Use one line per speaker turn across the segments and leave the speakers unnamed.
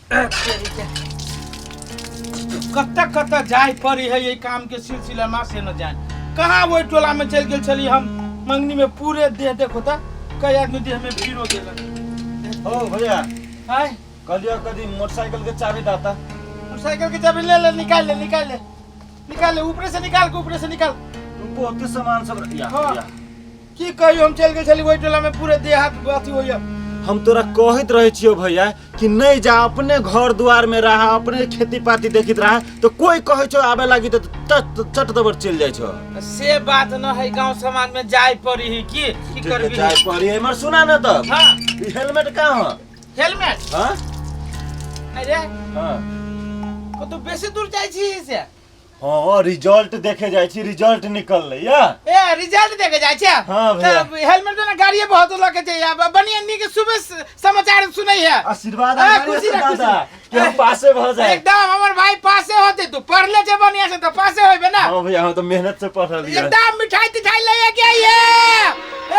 कत्ता कत्ता जाय पड़ी है ये काम के सिलसिला में से न जान कहाँ वो टोला में चल गए चली हम मंगनी में पूरे देह देखो था कई आदमी देह में भीड़ हो गेल।
ओ भैया
हाय
कलिया कदी मोटरसाइकिल के चाबी दाता।
मोटरसाइकिल की चाबी ले निकाल ले ऊपर से निकाल
तुमको होते सामान सब रखिया।
हाँ। की कही हम चल गए चली वही टोला में पूरे देह हाथ अथी हो गया।
हम तोरा कहत रहे छियो भैया कि नहीं जा अपने घर द्वार में रहा अपने खेती पाती देखित रहा तो कोई कहे छो आबे लागी तो चट दबर चल जाय छो।
से बात न है गांव समाज में जाय पड़ी है की करबी
जाय पड़ी है मर सुना न त।
हां
ई हेलमेट कहां है?
हेलमेट
हां
अरे
हां
को तो बेसी दूर जाय छी से।
हां रिजल्ट देखे जाय छी रिजल्ट निकलले या
ए रिजल्ट देखे जाय छै।
हां भैया
हेलमेट ना गाड़ी बहुत लगे छै या बनिया नी के सुबह समाचार सुनै है
आशीर्वाद दादा कि हम पासे भ जाए।
एकदम हमर भाई पासे होते तू पढ़ले छै बनिया से तो पासे होबे ना।
हां भैया हम तो मेहनत से पढ़ लिया।
एकदम मिठाई तिठाई ले के आइए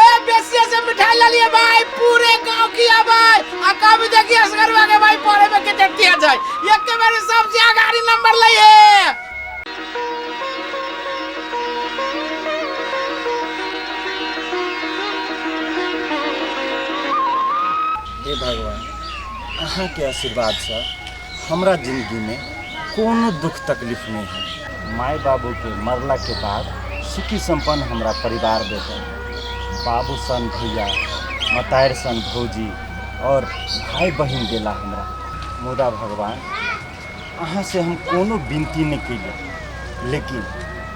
ए बेसिया से मिठाई ले लिए भाई पूरे गांव की आ भाई आ कभी देखिए असगरवा के भाई पढ़े में के टिया जाए एक के बारे सबसे आगाड़ी नंबर लिए।
हे भगवान अहाँ के आशीर्वाद से हमरा जिंदगी में कोनो दुख तकलीफ नहीं है। माई बाबू के मरला के बाद सुखी संपन्न हमरा परिवार देते बाबू सन भैया मतायर सन भौजी और भाई बहन देला हमरा। मुदा भगवान अहाँ से हम कोनो विनती नहीं कैले लेकिन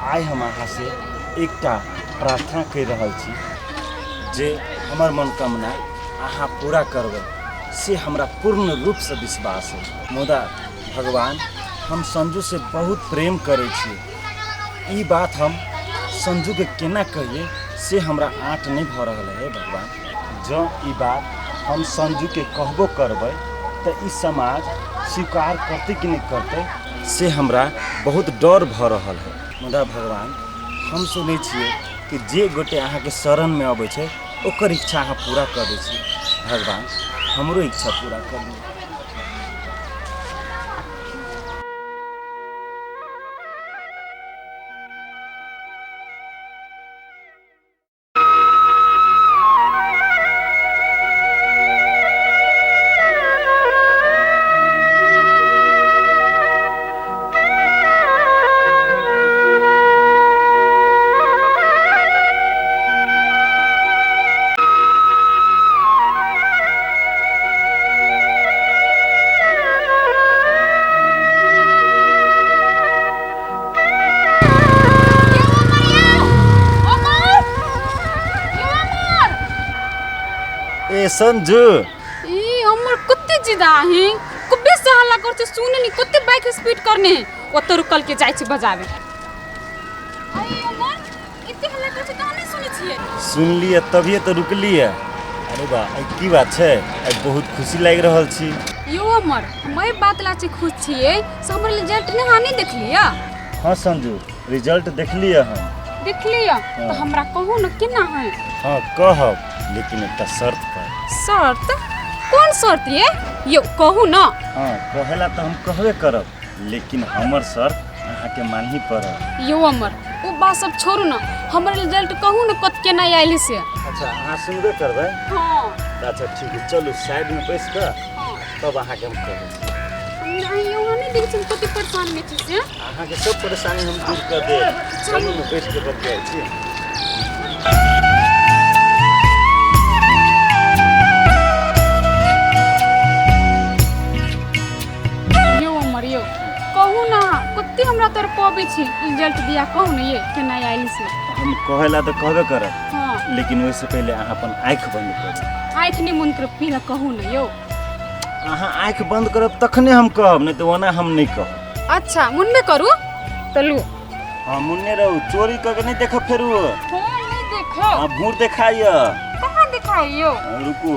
आइ हम अहाँ से एकटा प्रार्थना कर रहल छी जे हमर मनोकामना अहाँ पूरा करबै से हमरा पूर्ण रूप से विश्वास है। मुदा भगवान हम संजू से बहुत प्रेम करे छी ई बात हम संजू के केना कहिए से हमरा आँट नहीं भ रहा है। भगवान जो ई बात हम संजू के कहबो करबै तो ई समाज स्वीकार करते कि नहीं करते से हमरा बहुत डर भ रहा है। मुदा भगवान हम सुनै छियै कि जे गोटे अहाँ के शरण में अबै छै ओकर इच्छा अहाँ पूरा कर दै छी। भगवान हमरो इच्छा पूरा कर दी। ए संजू
ई हमर कुत्ते जिदा है कुबे से हल्ला करछ सुने नी कुत्ते बाइक स्पीड करने ओत रुकल के जाय छै बजावे। अरे अमर इत्ते हल्ला करछ त नहीं सुनै छियै।
सुन लिए तभी तो रुकली है। अरे बा की बात है बहुत खुशी लग रहल छी।
यो अमर मैं बात ला छी खुश छियै से हमर रिजल्ट ने हानि देखलिया।
हाँ संजू रिजल्ट देख लिया हम।
देख लिया तो हमरा कहू न केना है।
हाँ कहब लेकिन एक शर्त पर।
शर्त कौन शर्त ये यो कहू न।
हाँ कहेला तो हम कहबे करब लेकिन हमर शर्त अहाँ के मानही पड़त।
यो अमर वो बात सब छोड़ू न हमर रिजल्ट कहू न कत केना आइल से।
अच्छा अहाँ सुनबे करबै।
हां
अच्छा ठीक है चलू साइड में बैठ कर तब अहाँ के हम कहब।
नहीं यो नहीं देख तुम कते परेशान में छी से।
अहाँ के सब परेशानी हम दूर कर देब। चलू न बैठ के बतियाई छी।
कहू ना कते हमरा तोर पबे छी रिजल्ट दिया कहू ना ये केना आइल से।
हम कहेला तो कहबे करब।
हां
लेकिन वैसे पहले अहाँ अपन आँख बंद करू।
आँख नहीं मन कर पीला कहू ना यो।
अहाँ आँख बंद करब तखने हम कहब नहीं तो ओना हम नहीं कहब।
अच्छा मुन्ने करू तलू।
हां मुन्ने रहू चोरी करके नहीं देखब फेरू।
हां नहीं देखो।
हां भूर दिखाइयो।
कहां दिखाइयो।
रुकू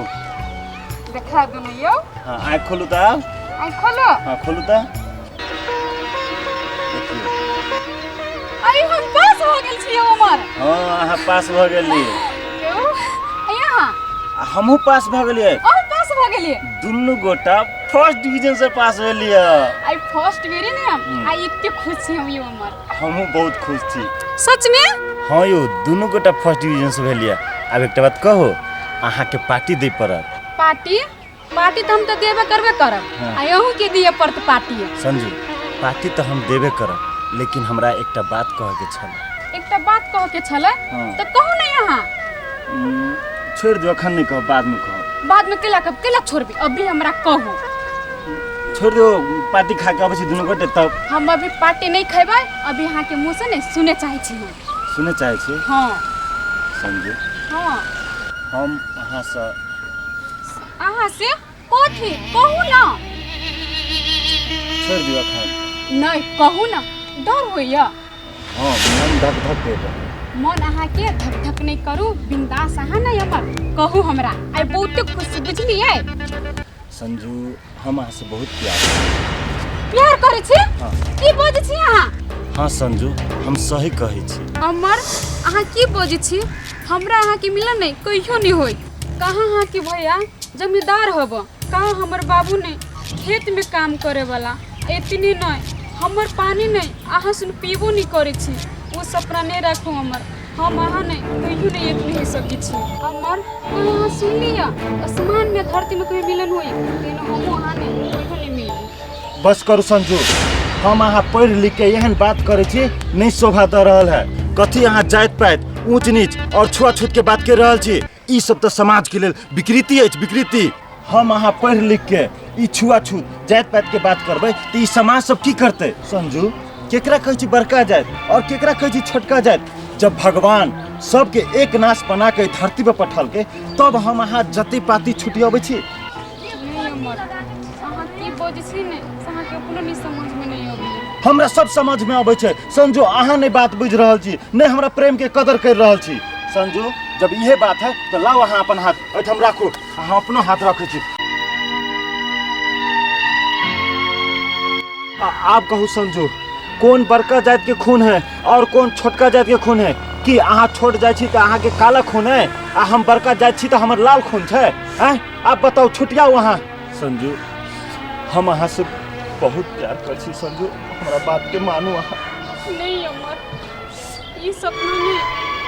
दिखा दो ना यो।
हां आँख खोलू त।
आँख खोलो।
हां खोलू त।
आई हम पास हो गेल छी उमर।
हां अहाँ पास भ गेली।
यहाँ
हमहू पास भ गेलिए।
और पास भ गेलिए।
दुन्नु गोटा फर्स्ट डिवीजन से पास हो लिया।
आई फर्स्ट बेरे ने हम आई इतने खुश छी हम यो हमर।
हमहू बहुत खुश थी।
सच में?
हाँ यो दोनों गोटा फर्स्ट डिवीजन से भेलिया। अब एक बात कहो, अहाँ के पार्टी दे पड़त।
पार्टी पार्टी तो हम तो देबे करबे करब।
हाँ।
आ यहू के दिए पड़त पार्टी।
संजू पार्टी तो हम देबे करब, लेकिन हमरा एकटा बात कहे के छल।
एकटा बात कह के छले
हाँ।
तो कहू नहीं यहाँ।
छोड़ दो, अखन नहीं कहो, बाद में कहो।
बाद में केला छोड़बी, अभी हमरा कहू।
छोड़ दो, पार्टी खा के अबे दोनों गोटे तब।
हम अभी पार्टी नहीं खेबै, अभी यहाँ के मुँह से नहीं सुने चाहे छी हम।
सुने चाहे छी?
हाँ
संजू
हाँ।
हम
अहाँ से कथी कहू ना।
छोड़ दियो अखन।
नहीं कहू ना, डर होइया।
हाँ मन धक धक दे।
मन अहाँ के धक धक नहीं करू, बिंदास अहाँ नहीं हमर कहू हमरा। आई बहुत खुश बुझलिए।
संजू हम अहाँ से बहुत
प्यार करे छी।
हाँ।
की बोझ छी अहाँ?
हाँ संजू हम सही कहे छी।
अमर अहाँ की बोझ छी? हमरा अहाँ के मिलन नहीं कहियो नहीं होई। कहाँ अहाँ के भैया जमींदार हब, कहाँ हमर बाबू ने खेत में काम करे वाला। इतनी नहीं हमर पानी नहीं अहाँ सुन पीबो नहीं करे छी। वो सपना नहीं रखो हमर, हम अहाँ नहीं कहियो नहीं एक नहीं सकी छी। अमर कहाँ सुन लिया आसमान में धरती में कोई मिलन हुई, लेकिन हम अहाँ नहीं कहियो नहीं मिली।
बस करू संजू, हम अहाँ पढ़ लिख के एहन बात करे छी नहीं शोभा दे रहल है। कथी अहाँ जात पात ऊंच नीच और छुआछूत के बात कर रहल छी? ई सब तो समाज के लिए विकृति है, विकृति। हम अहाँ पढ़ लिख के ई छुआछूत जात पात के बात करबै तो ई समाज सब की करते? संजू केकरा कहै छी बड़का जात और केकरा कहै छी छोटका जात? जब भगवान सबके एक नाश बना के धरती पर पठल के, तब हम अहाँ जति पाती छुटियाबै छी।
नहीं अमर अहाँ की बोझ छी ने अहाँ के अपनो नहीं समझ में नहीं आबै।
हमरा सब समझ में आबै छै संजू, अहाँ नहीं बात बुझ रहल छी, नहीं हमरा प्रेम के कदर कर रहल छी। संजू जब इहे बात है तो लाओ अहाँ अपन हाथ एठम राखू, अहाँ अपनो हाथ रखै छी। आप कहू संजू, कौन बड़का जात के खून है और कौन छोटका जात के खून है? कि अहाँ छोट जाय छी तो अहाँ के काला खून है, आ हम बड़का जात छी तो हमर लाल खून छै? आप बताओ, छुटियाओ अहाँ। संजू हम अहाँ से बहुत प्यार कर छी संजू, हमरा बात के मानू अहाँ।
नहीं अमर ये सपना ने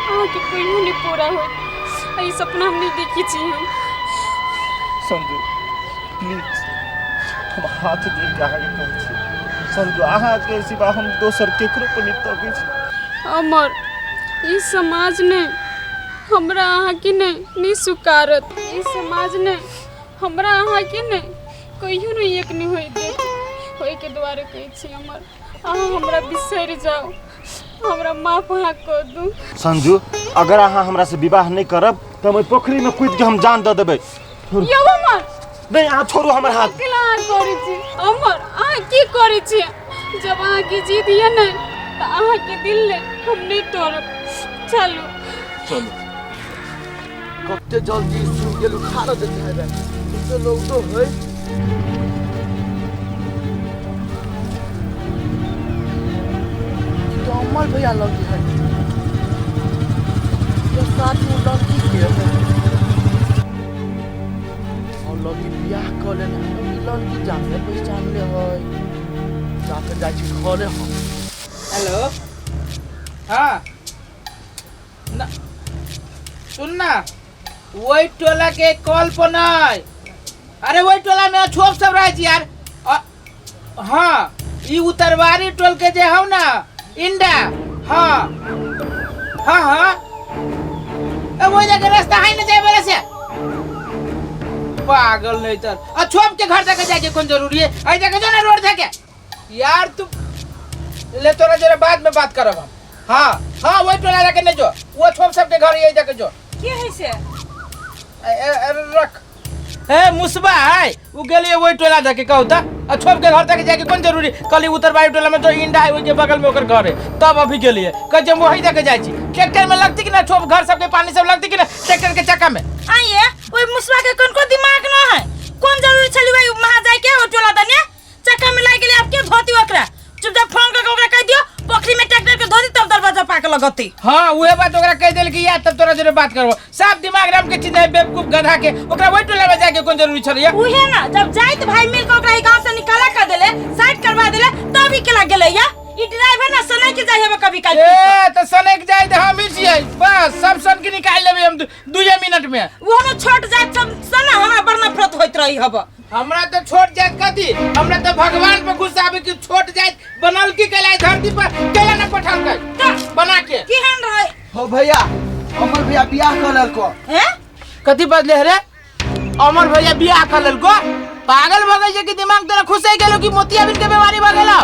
अहाँ के कहियो नहीं पूरा होत। ई सपना हम नहीं देखी छी हम।
संजू प्लीज हम हाथ दे के अहाँ के कहै छी संजू, अहाँ के सिवा हम दोसर केकरो पर नहीं तकै छी।
अमर ई समाज ने हमरा अहाँ के नहीं स्वीकारत। ई समाज ने हमरा अहाँ के नहीं कहियो नहीं एक नहीं होई दे होई के द्वारे कहै छी अमर, अहाँ हमरा बिसर जाओ, हमरा माफ अहाँ कर दू।
संजू अगर अहाँ हमरा से विवाह नहीं करब तो हम पोखरी में कूद के हम जान दे देबै।
यो अमर
नहीं अहाँ छोड़ू हमर हाथ।
केला करै छी अमर, अहाँ की करै छी? जब अहाँ की जीत ये नहीं तो अहाँ के दिल ने हम नहीं तोड़ब। चलो
चलो
कते जल्दी सुन गेलु खाना देते है रे तो लोग तो है तो अमर भैया लगी है ये साथ में लड़की के है और लड़की बियाह कर लेना लड़की जाके पहचान ले है जाके जाय छी घरे हम।
हेलो हाँ ना सुन ना, वही टोला के कॉल पर नहीं। अरे वही टोला में छोप सब रहे यार। हाँ ये उत्तरवारी टोल के जे हो ना इंडा। हाँ हाँ हाँ वही जगह रास्ता है ना जाए वाला से। पागल नहीं तर छोप के घर तक जाके कौन जरूरी है? आई जगह जो ना रोड जाके यार तू ले तोरा जरा बाद में बात करब हम। हाँ हाँ वही टोला जाके नहीं जो वो छोप सबके घर यही जाके जो
के है से
रख ए मुसबा है वो गेलिए वही टोला जाके कहू ता छोप के घर तक जाके कौन जरूरी? कल उत्तरवारी टोला में तो इंडा है के बगल में ओकर घर है, तब अभी गेलिए कह जब वही जाके जाय छी। ट्रैक्टर में लगती कि ना छोप घर सबके पानी सब लगती कि ना ट्रैक्टर के चक्का में?
आइए ओए मुसबा के कोन दिमाग न है? कौन जरूरी छली भाई वहां जाय के ओ टोला दने चक्का में लाग गेले आपके धोती ओकरा चुपचाप फोन करके ओकरा कह दियो पोखरी में ट्रैक्टर के धोती तब दरवाजा पाके लगती।
हाँ उहे बात ओकरा कह देल कि या तब तोरा जरे बात करबो। सब दिमाग राम के चीज है बेवकूफ गधा के। ओकरा वही टोला में जाके कोन जरूरी छलिए?
उहे ना जब जाइत भाई मिल के ओकरा ई गांव से निकाला कर देले, साइड करवा देले, तब ही केला गेले या। ई ड्राइवर ना सने के जाय हेबे कभी काल।
ए त सने के जाय त हम ही छियै। बस सब सन के निकाल लेबे हम 2 मिनट में।
वो न छोट जात सब सना हमरा बड़ नफरत होइत रही हब।
हमरा तो छोट जात कथी, हमरा तो भगवान पे गुस्सा आवे कि छोट जात बनल की कैला धरती पर कैला न पठान के बना के
केहन रहे
हो भैया, अमर भैया बियाह कर को।
हैं?
कथी बदले रे? अमर भैया बियाह कर लेलको? पागल भ गई जे कि दिमाग तेरा खुश है गेलो कि मोतियाबिंद के बीमारी भ गेलो?